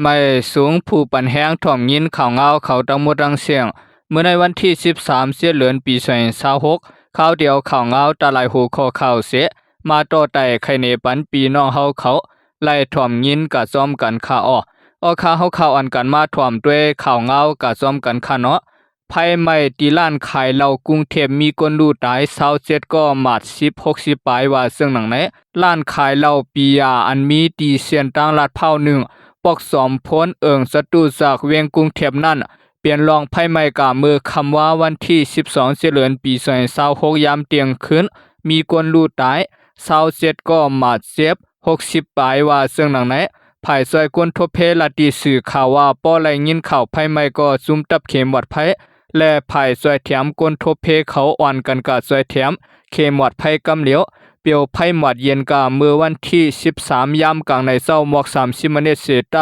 ไม่สูงผู้ปันแห้งถ่อมยินข่าวเงาเขาตังหมดดังเสียงเมื่อในวันที่13เสียเหลือนปี2026ข่าวเดียวข่าวเงาตาลายหูคอข่าวเสียมาต่อไต่ไข่เนปันปีน้องเฮาเขาไล่ถ่อมยินกะซ้อมกันข่าอ้อข่าเฮาข่าวอันกันมาถ่อมด้วยข่าวเงากะซ้อมกันข่าเนาะภัยใหม่ตีล้านขายเหล้ากรุงเทพมีคนรู้ตาย27ก็หมาด10-60ปลายว่าซึ่งหนังไหนล้านขายเหล้าปียาอันมีตีเสียนตั้งลาดพร้าว1ปอกสอมพ้นศัตรูจากเวียงกรุงเทพนั่นเปลี่ยนรองภัยใหม่กะมือคำว่าวันที่12เดือนปี2026ยามเตียงคืนมีคนรู้ตาย27ก็หมาดเจ็บ60ปลายว่าซึ่งหนังไหนภายซอยคนทบเพลาติสื่อข่าวว่าป้อไหลยินข่าวภัยใหม่ก็ซุ่มตับเข็มวัดภัยและภายซอยแถมกวนทบเพเขาอ่อนกันกะซอยแถมเคหมวดไผกำเหลียวเปียวไผหมวดเย็นกะเมื่อวันที่13ยามกลางในเช้าหมอก30นาทีเศษ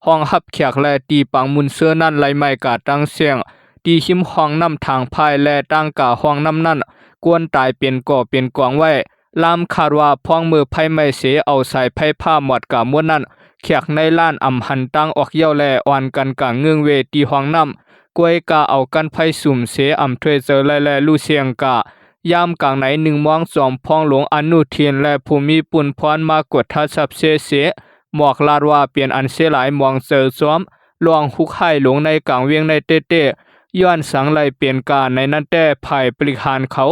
ห้องรับแขกและตีปังมุนเสื้อนั่นไหลไม้กะตั้งเสียงตีหิมห้องน้ำทางภายและตั้งกะห้องน้ำนั่นกวนตายเป็นก่อเป็นกวางไว้ลามคาดว่าพ้องมือไผไม่เสเอาใส่ไผผ้าหมวดกะม้วนนั่นแขกในล้านอำหันตั้งออกเยี่ยวแลอ่อนกันกะเงืองเวตีห้องน้ำกวยกะเอากันไผสุ่มเสอำถ้วยเจอแลลู่เสียงกะยามกลางไหน1มอง2พองหลวงอนุทินและภูมิปุ่นพรมากดทัศัพท์เสหมอกลาดว่าเปลี่ยนอันเสียหลายมองเจอซ้อมลวงหุกไห้หลงในกลางเวียงในเต้ย้อนสังไหลเปลี่ยนการในนั้นแต่ภายปริหารเขา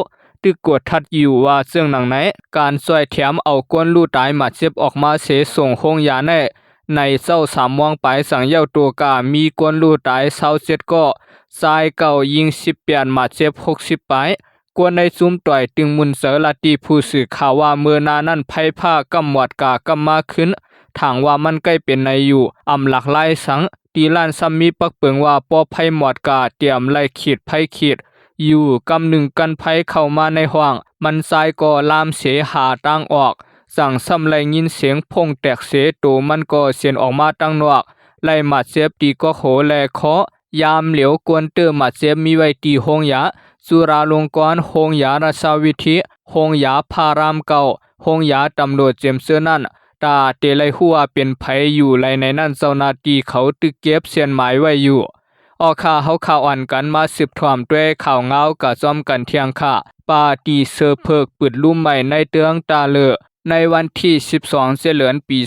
ตึกกดทัดอยู่ว่าซึ่งหนังไหนการซอยแถมเอาก้นลู่ตายมาเจ็บออกมาเสส่งโรงยาในเศร้า3มองไปสังเย้าตัวกามีกวนลู่ตาย27ก็ทรายเก่ายิง18มาเจ็บ60ไปกวนในซุ้มต่อยตึงมุนเสลาตีผู้สื่อข่าวว่าเมื่อนานั้นไผผ้ากำหมวดกากำมาขึ้นถางว่ามันใกล้เป็นในอยู่อำหลักไล่สังตีล้านซ้ำมีปักเปิงว่าปอไผหมวดกาเตรียมไล่ขีดไผขีดอยู่กำหนึ่งกันไผเข้ามาในห้องมันทรายก็ลามเสหาตั้งออกสั่งซ้ำไล่ยินเสียงพงแตกเสโตมันก็เสียนออกมาตั้งนอกไล่หมัดเจ็บตีก็โหแลเคาะยามเหลียวกวนเตอร์หมัดเจ็บมีไว้ตีห้องยาสุราลงกรณ์ห้องยาราชวิธีห้องยาพารามเก่าห้องยาตำรวจเจมเซอร์นั่นตาเตไลหัวเป็นไผอยู่ไลในนั่นเจ้านาตีเขาตึกเก็บเสียนหมายไว้อยู่ออกข่าวเขาข่าวอ่อนกันมาสืบถามด้วยข่าวเงากะจอมกันเทียงค่ะปาตีเซอร์เพิกปืดลุ่มใหม่ในเตืองตาเลอในวันที่12เดือนปี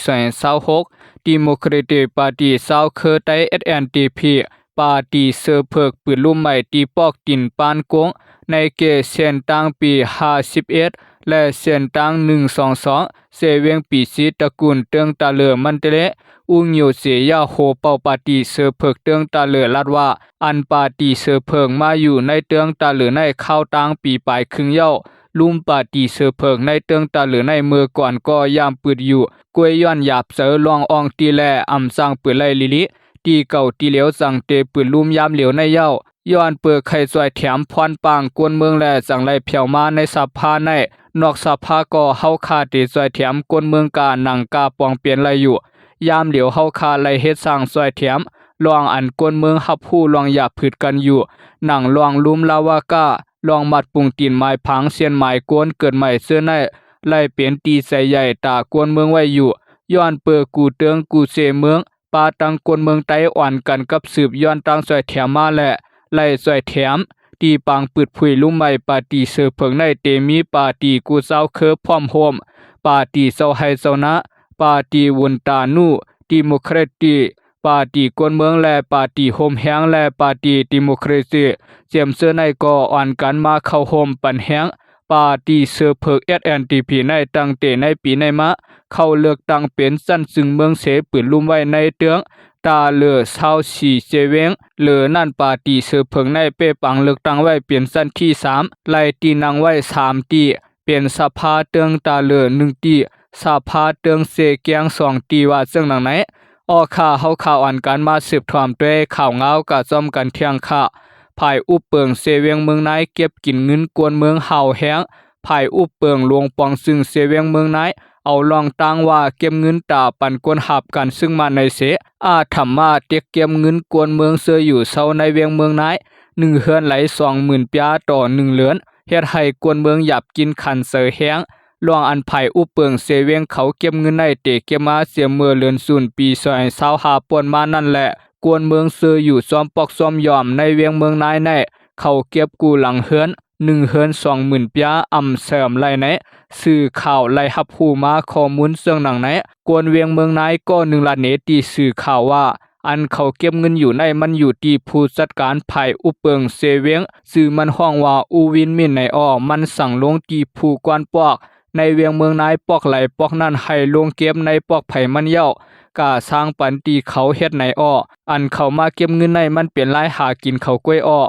2026ดิโมแครติกปาร์ตี้ซาวเคอร์ไต SNDP ปาร์ตี้เซอร์เพิกปืดลุ่มใหม่ตีปอกตินปานกงในเกเซียนตังปี51และเซียนตัง122เสเวียงปีซีตระกูลเตืองตาเลอมันเตเลอุงโยเสียยาโฮเป่าปาร์ตี้เซอร์เพิกเตืองตาเลอลาดว่าอันปาร์ตี้เซอร์เพิกมาอยู่ในเตืองตาเลอในเข้าตังปีปลายครึ่งเย้าลุมปาตีเสือเพิงในเตืองตาหรือในมือก่อนก็ยามปืดอยู่กวยย้อนหยาบเสือลองอองตีแลอำสร้างปืดไลลิลิตีเก่าตีเหลียวสั่งเตปืดลุมยามเหลียวในเย้าย้อนเปิดไข่ซอยแถมพรปางกวนเมืองแลสั่งไลเพียวมาในสภาในนอกสภาก็เฮาคาตีซอยแถมกวนเมืองกาหนังกาปองเปลี่ยนไลอยู่ยามเหลียวเฮาคาไลเฮ็ดสร้างซอยแถมลองอันกวนเมืองฮับผู้ลองหยาบผืดกันอยู่หนังลองลุมลาวากาลองมัดปุงตีนไม้พังเสียนไม้กวนเกิดใหม่เสื้อในไล่เปลี่ยนตีใส่ใหญ่ตากวนเมืองไว้อยู่ย้อนเปิดกูเตืองกูเสเมืองปาตังกวนเมืองไต้อ่อนกันกับสืบย้อนตังสวยแถมมาและไล่สวยแถมตีปังปืดผุยลุ่มใหม่ปาตีเสือเพิงในเตมีปาตีกูเศร้าเคือพร้อมโฮมปาตีเศร้าไฮเศร้านะปาตีวุนตานูดิโมแครติปาตีกวนเมืองและปาตีโฮมแฮงและปาตีดิโมแครซีเจียมเสื้อในก็อ่อนกันมาเข้าโฮมปันแฮงปาตีเสือเพิก SNDP ในตั้งเตในปีในมะเข้าเลือกตั้งเป็นสั้นซึงเมืองเสปืนลุ่มไว้ในเตืองตาเลือเศร้าสีเจเวงเหลือนั่นปาตีเสือเพิงในเป้ปังเลือกตั้งไว้เปลี่ยนสั้นที่3ไล่ตีนางไว้3ตีเปลี่ยนสภาเตืองตาเลือ1ตีสภาเตืองเสเกียง2ตีว่าซึ่งหนังไหนออกข่าวเฮาข่าวอ่านการมาสืบถามด้วยข่าวเงากะจอมกันเที่ยงค่ะภายอุเปิงเสเวียงเมืองนายเก็บกินเงินกวนเมืองเห่าแห้งภายอุเปิงหลวงปองซึ่งเสเวียงเมืองนายเอาลองตั้งว่าเก็บเงินตาปันกวนหับกันซึ่งมาในเสอาธรรมาเตียกเก็บเงินกวนเมืองเสืออยู่เศร้าในเวียงเมืองนาย1เฮือนไหล20,000ปยาต่อ1เหลือนเฮ็ดให้กวนเมืองหยับกินขันเสือแห้ง ลวงอันไผ่อุเปิงเสเวงเขาเก็บเงินในเตเก็บมาเสียเมื่อเลือนศูนย์ปี2025ป่วนมานั่นแหละกวนเมืองซื้ออยู่ซ้อมปอกซ้อมยอมในเวียงเมืองนายในเขาเก็บกูหลังเฮือน1เฮือน20,000ปีอำเสริมไหลไหนสื่อข่าวไหลหับผู้มาข้อมูลเสื่องหนังไหนกวนเวียงเมืองนายก็1ล้านเนตีสื่อข่าวว่าอันเขาเก็บเงินอยู่ในมันอยู่ที่ผู้จัดการไผ่อุเปิงเซเวียงสื่อมันห้องว่าอูวินมินในอ้อมันสั่งลงที่ผู้กวนปอกในเวียงเมืองนายปอกไหลปอกนั่นให้ลงเก็บในปอกไผ่มันเย้ากาสร้างปันตีเขาเฮ็ดในอ้ออันเขามาเก็บเงินในมันเป็นรายหากินเขากล้วยอ้อ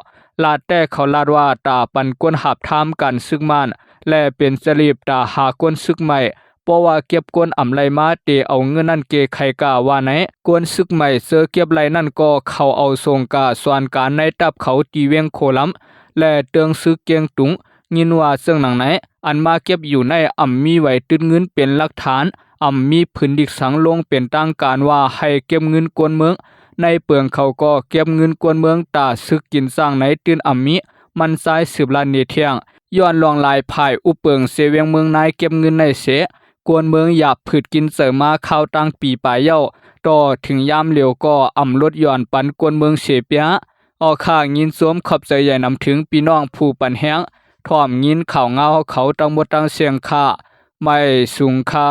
ลาดแต่เขาลาดว่าตาปันกวนหับทามกันซึกมันและเป็นสลีบตาหากวนซึกใหม่เพราะว่าเก็บกวนอำไลมาเตเอาเงินนั่นเกไขกาว่าไหนกวนซึกใหม่เสือเก็บไหลนั่นก็เขาเอาทรงกาส่วนการในตับเขาตีเวียงโคลัมและเตืองซึกเกียงตุงยินว่าเสื่องหนังไหนอันมาเก็บอยู่ในอ่ำมีไว้ตึดเงินเป็นหลักฐานอ่ำมีพื้นดิกสังลงเป็นตั้งการว่าให้เก็บเงินกวนเมืองในเปลืองเขาก็เก็บเงินกวนเมืองตาซึกกินสร้างในตื่นอ่ำมีมันซ้าย10 ล้านเนเทียงย้อนลองลายภายอุเปิงเสเวียงเมืองนายเก็บเงินในเสกวนเมืองหยาบผืดกินเสริมมาเข้าตั้งปีปลายเย้าต่อถึงยามเหลียวก็อ่ำลดย้อนปันกวนเมืองเสเปียออกข้างยินสวมขอบใจใหญ่นำถึงพี่น้องผู้ปันแห้งถ่อมยินข่าวเงาเขาตั้งหมดตั้งเสียงค่าไม่สูงค่า